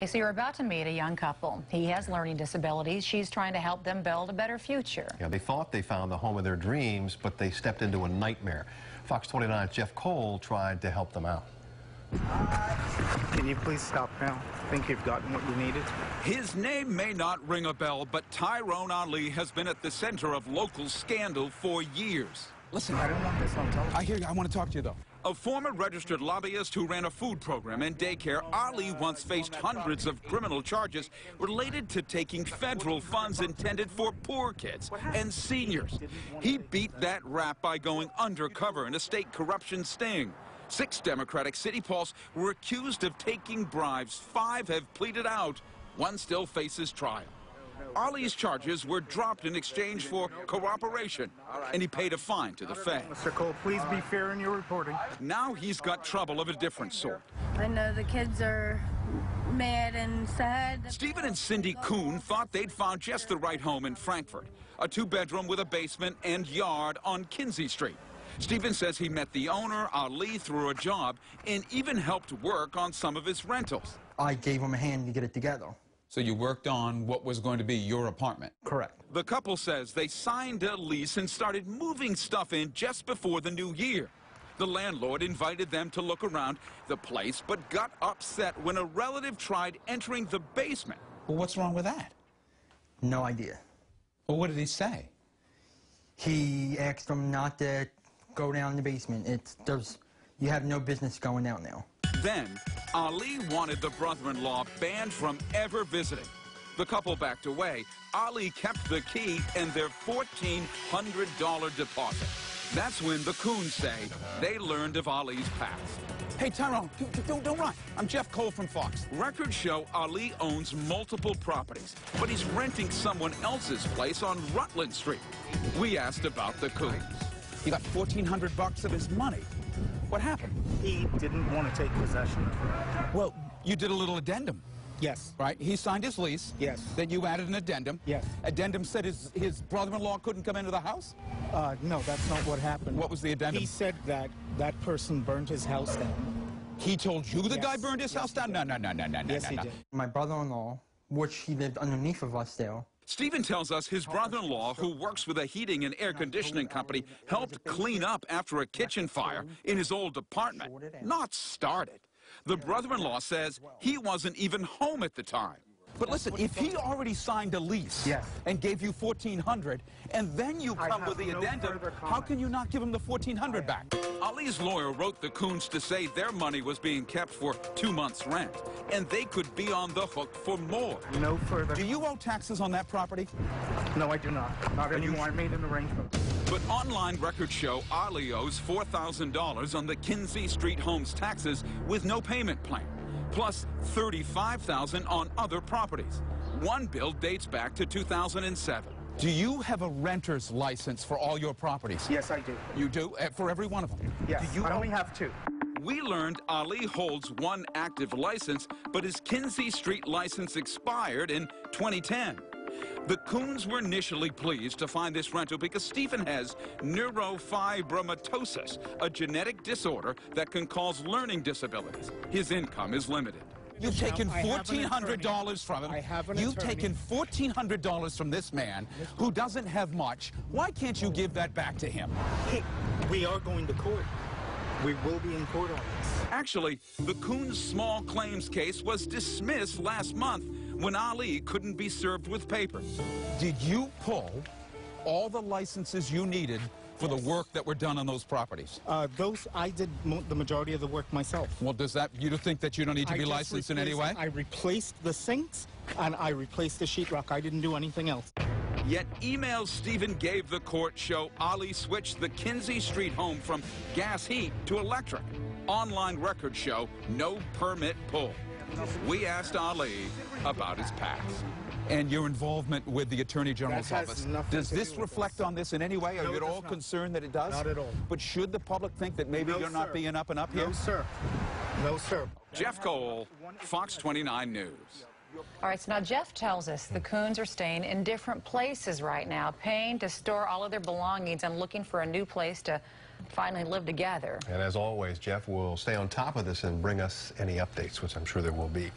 So you're about to meet a young couple. He has learning disabilities. She's trying to help them build a better future. Yeah, they thought they found the home of their dreams, but they stepped into a nightmare. Fox 29's Jeff Cole tried to help them out. Can you please stop now? I think you've gotten what you needed. His name may not ring a bell, but Tyron Ali has been at the center of local scandal for years. Listen, I don't want this on television. I hear you. I want to talk to you, though. A former registered lobbyist who ran a food program and daycare, Ali once faced hundreds of criminal charges related to taking federal funds intended for poor kids and seniors. He beat that rap by going undercover in a state corruption sting. 6 Democratic city pauls were accused of taking bribes. 5 have pleaded out. 1 still faces trial. Ali's charges were dropped in exchange for cooperation, and he paid a fine to the Fed. Mr. Cole, please be fair in your reporting. Now he's got trouble of a different sort. I know the kids are mad and sad. Stephen and Cindy Kuhn thought they'd found just the right home in Frankfurt, a 2-bedroom with a basement and yard on Kinsey Street. Stephen says he met the owner, Ali, through a job and even helped work on some of his rentals. I gave him a hand to get it together. So you worked on what was going to be your apartment? Correct. The couple says they signed a lease and started moving stuff in just before the new year. The landlord invited them to look around the place, but got upset when a relative tried entering the basement. Well, what's wrong with that? No idea. Well, what did he say? He asked them not to go down in the basement. You have no business going down now. Then, Ali wanted the brother-in-law banned from ever visiting. The couple backed away. Ali kept the key and their $1,400 deposit. That's when the Coons say they learned of Ali's past. Hey, Tyron, don't run. I'm Jeff Cole from Fox. Records show Ali owns multiple properties, but he's renting someone else's place on Rutland Street. We asked about the Coons. You got $1,400 of his money. What happened? He didn't want to take possession of it. Well, you did a little addendum. Yes. Right? He signed his lease. Yes. Then you added an addendum. Yes. Addendum said his brother-in-law couldn't come into the house? No, that's not what happened. What was the addendum? He said that that person burned his house down. He told you the Yes. guy burned his house down? No. Yes, he did. My brother-in-law, which he lived underneath of us there. Stephen tells us his brother-in-law, who works with a heating and air conditioning company, helped clean up after a kitchen fire in his old apartment, not started. The brother-in-law says he wasn't even home at the time. But listen, if he already signed a lease and gave you $1,400, and then you come with the addendum, how can you not give him the $1,400 back? Ali's lawyer wrote the Coons to say their money was being kept for 2 months' rent, and they could be on the hook for more. No further. Do you owe taxes on that property? No, I do not. Not anymore. I made an arrangement. But online records show Ali owes $4,000 on the Kinsey Street home's taxes with no payment plan, plus $35,000 on other properties. One bill dates back to 2007. Do you have a renter's license for all your properties? Yes, I do. You do? For every one of them? Yes, Do you I only have 2. We learned Ali holds 1 active license, but his Kinsey Street license expired in 2010. The Coons were initially pleased to find this rental because Stephen has neurofibromatosis, a genetic disorder that can cause learning disabilities. His income is limited. You've taken $1,400 from him. You've taken $1,400 from this man who doesn't have much. Why can't you give that back to him? We are going to court. We will be in court on this. Actually, the Coons' small claims case was dismissed last month when Ali couldn't be served with papers. Did you pull all the licenses you needed for the work that were done on those properties? I did the majority of the work myself. Well, you think that you don't need to be licensed in any way? I replaced the sinks and I replaced the sheetrock. I didn't do anything else. Yet emails Stephen gave the court show Ali switched the Kinsey Street home from gas heat to electric. Online records show no permit pull. We asked Ali about his past. And your involvement with the Attorney General's office. Does this reflect on this in any way? Are you at all concerned that it does? Not at all. But should the public think that maybe you're not being up and up here? No, sir. No, sir. Jeff Cole, Fox 29 News. All right, so now Jeff tells us the Coons are staying in different places right now, paying to store all of their belongings and looking for a new place to finally live together. And as always, Jeff will stay on top of this and bring us any updates, which I'm sure there will be.